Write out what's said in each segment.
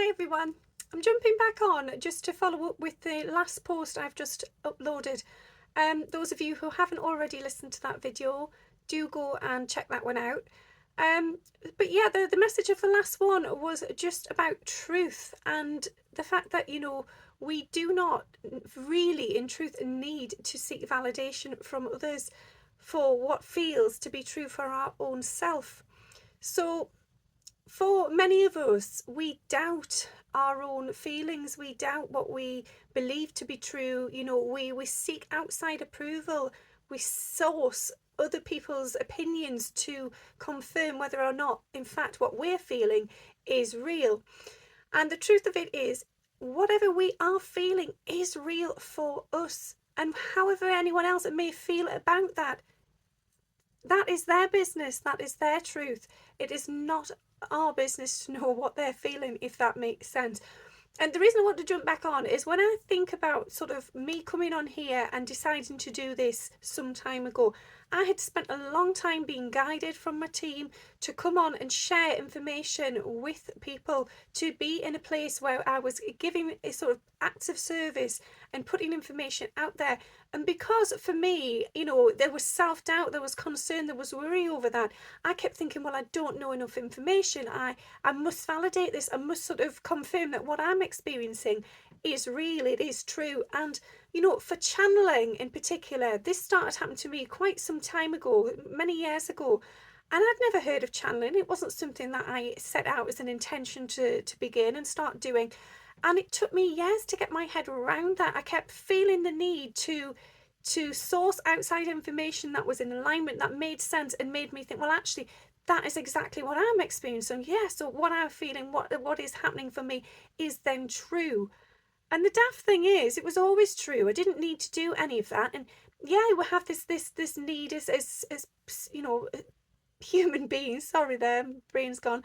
Hi everyone, I'm jumping back on just to follow up with the last post I've just uploaded. Those of you who haven't already listened to that video, do go and check that one out. But yeah, the message of the last one was just about truth and the fact that, we do not really, in truth, need to seek validation from others for what feels to be true for our own self. So for many of us, we doubt our own feelings, we doubt what we believe to be true. We seek outside approval, we source other people's opinions to confirm whether or not, in fact, what we're feeling is real. And the truth of it is, whatever we are feeling is real for us. And however anyone else may feel about that, that is their business, that is their truth. It is not our business to know what they're feeling, if that makes sense. And the reason I want to jump back on is when I think about sort of me coming on here and deciding to do this some time ago, I had spent a long time being guided from my team to come on and share information with people, to be in a place where I was giving a sort of acts of service and putting information out there. And because for me, there was self-doubt, there was concern, there was worry over that, I kept thinking, well, I don't know enough information. I must validate this. I must sort of confirm that what I'm experiencing is real, it is true. And for channeling in particular, this started happening to me quite some time ago, many years ago, and I'd never heard of channeling. It wasn't something that I set out as an intention to begin and start doing, and it took me years to get my head around that. I kept feeling the need to source outside information that was in alignment, that made sense, and made me think, well, actually, that is exactly what I'm experiencing. Yeah, so what I'm feeling, what is happening for me is then true. And the daft thing is, it was always true. I didn't need to do any of that. And yeah, we have this need as human beings. Sorry, there, brain's gone.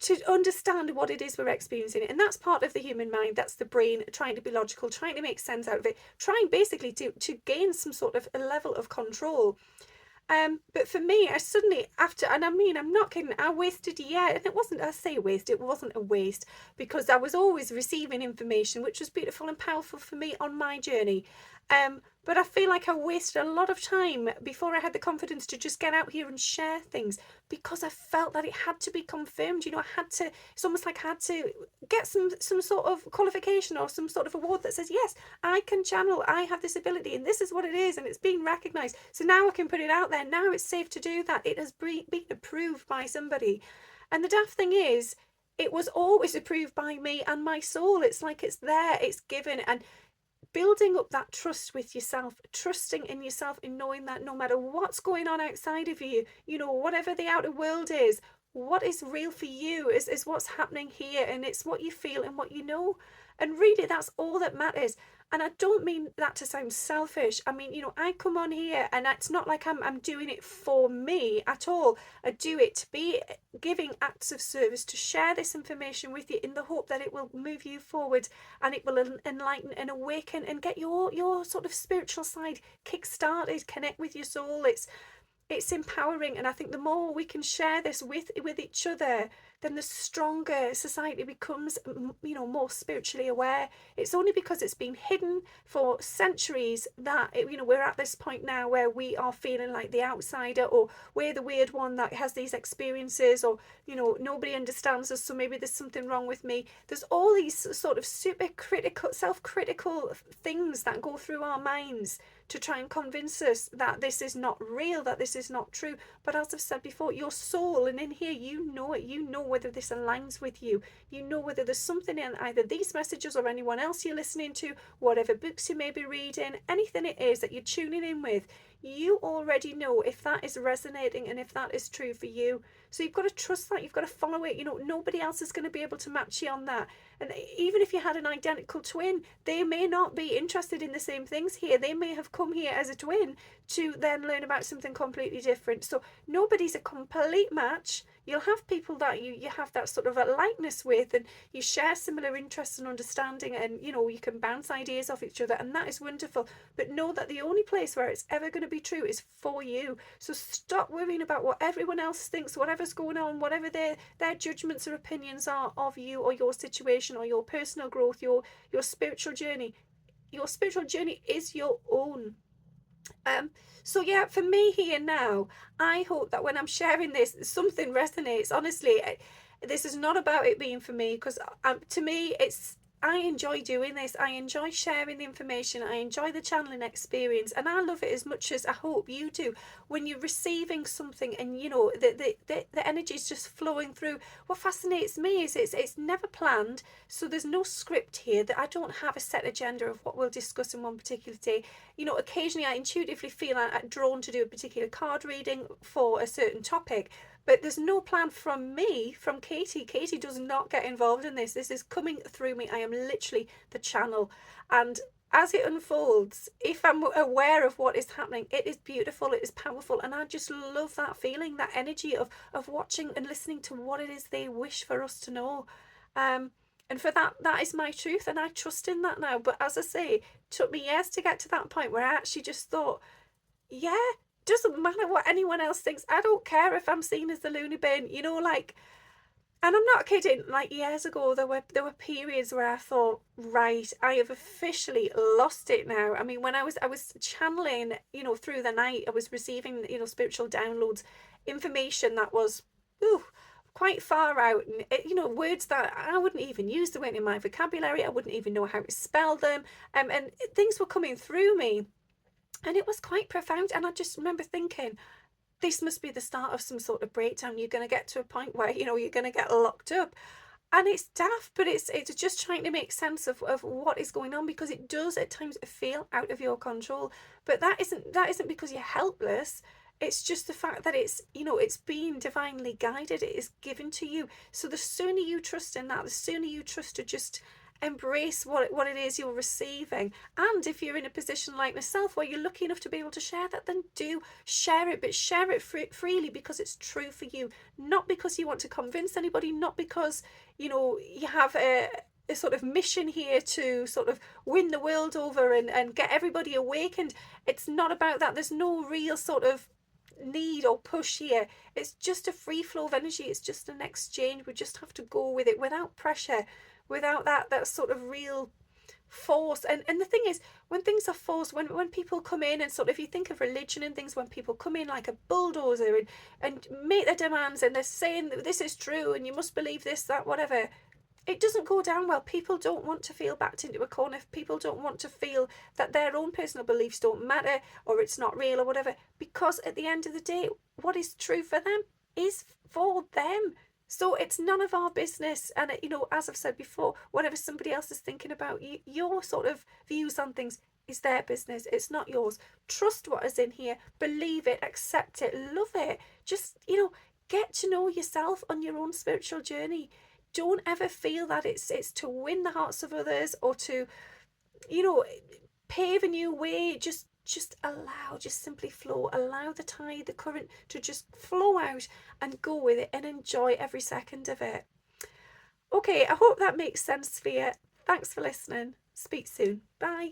To understand what it is we're experiencing, and that's part of the human mind. That's the brain trying to be logical, trying to make sense out of it, trying basically to gain some sort of a level of control. But for me, I suddenly, and I mean, I'm not kidding, I wasted years, and it wasn't, I say waste, it wasn't a waste, because I was always receiving information, which was beautiful and powerful for me on my journey. But I feel like I wasted a lot of time before I had the confidence to just get out here and share things, because I felt that it had to be confirmed. It's almost like I had to get some sort of qualification or some sort of award that says, yes, I can channel, I have this ability, and this is what it is, and it's being recognized. So now I can put it out there. Now it's safe to do that. It has been approved by somebody. And the daft thing is, it was always approved by me and my soul. It's like it's there, it's given. And building up that trust with yourself, trusting in yourself, in knowing that no matter what's going on outside of you, whatever the outer world is, what is real for you is what's happening here, and it's what you feel and what you know. And really, that's all that matters. And I don't mean that to sound selfish. I mean, I come on here and it's not like I'm doing it for me at all. I do it to be giving acts of service, to share this information with you in the hope that it will move you forward, and it will enlighten and awaken and get your sort of spiritual side kick-started, connect with your soul. It's empowering, and I think the more we can share this with each other, then the stronger society becomes, more spiritually aware. It's only because it's been hidden for centuries that we're at this point now where we are feeling like the outsider, or we're the weird one that has these experiences, or nobody understands us, so maybe there's something wrong with me. There's all these sort of super critical, self-critical things that go through our minds to try and convince us that this is not real, that this is not true. But as I've said before, your soul, and in here, you know it. You know whether this aligns with you. You know whether there's something in either these messages or anyone else you're listening to, whatever books you may be reading, anything it is that you're tuning in with. You already know if that is resonating and if that is true for you. So you've got to trust that. You've got to follow it. Nobody else is going to be able to match you on that. And even if you had an identical twin, they may not be interested in the same things here. They may have come here as a twin to then learn about something completely different. So nobody's a complete match. you'll have people that you have that sort of a likeness with, and you share similar interests and understanding, and you can bounce ideas off each other, and that is wonderful. But know that the only place where it's ever going to be true is for you. So stop worrying about what everyone else thinks, whatever's going on, whatever their judgments or opinions are of you or your situation or your personal growth, your spiritual journey. Your spiritual journey is your own. um, so yeah, for me here now, I hope that when I'm sharing this, something resonates. Honestly, this is not about it being for me, because to me, I enjoy doing this. I enjoy sharing the information. I enjoy the channeling experience, and I love it as much as I hope you do. When you're receiving something, and the energy is just flowing through. What fascinates me is it's never planned, so there's no script here. That I don't have a set agenda of what we'll discuss in one particular day. Occasionally I intuitively feel I'm drawn to do a particular card reading for a certain topic, but there's no plan from me, from Katie. Katie does not get involved in this. This is coming through me. I am literally the channel. And as it unfolds, if I'm aware of what is happening, it is beautiful, it is powerful, and I just love that feeling, that energy of watching and listening to what it is they wish for us to know. Um, and for that is my truth, and I trust in that now. But as I say, it took me years to get to that point where I actually just thought, yeah, doesn't matter what anyone else thinks. I don't care if I'm seen as the loony bin, like. And I'm not kidding. Like, years ago, there were periods where I thought, right, I have officially lost it now. I mean, when I was channeling, through the night, I was receiving, spiritual downloads, information that was, ooh, quite far out, and words that I wouldn't even use. They weren't in my vocabulary. I wouldn't even know how to spell them. And things were coming through me, and it was quite profound. And I just remember thinking, this must be the start of some sort of breakdown. You're going to get to a point where you're going to get locked up. And it's daft, but it's just trying to make sense of what is going on, because it does at times feel out of your control. But that isn't because you're helpless. It's just the fact that it's being divinely guided. It is given to you. So the sooner you trust in that, the sooner you trust to just embrace what it is you're receiving. And if you're in a position like myself where you're lucky enough to be able to share that, then do share it, but share it freely, because it's true for you, not because you want to convince anybody, not because you have a sort of mission here to sort of win the world over and get everybody awakened. It's not about that. There's no real sort of need or push here. It's just a free flow of energy. It's just an exchange. We just have to go with it without pressure, without that sort of real force. And the thing is, when things are forced, when people come in and sort of, if you think of religion and things, when people come in like a bulldozer and make their demands, and they're saying that this is true and you must believe this, that, whatever, it doesn't go down well. People don't want to feel backed into a corner. People don't want to feel that their own personal beliefs don't matter, or it's not real, or whatever, because at the end of the day, what is true for them is for them. So it's none of our business. And as I've said before, whatever somebody else is thinking about you, your sort of views on things is their business. It's not yours. Trust what is in here, believe it, accept it, love it. Just get to know yourself on your own spiritual journey. Don't ever feel that it's to win the hearts of others, or to you know pave a new way. Just allow, just simply flow, allow the tide, the current to just flow out, and go with it and enjoy every second of it. Okay, I hope that makes sense for you. Thanks for listening. Speak soon. Bye.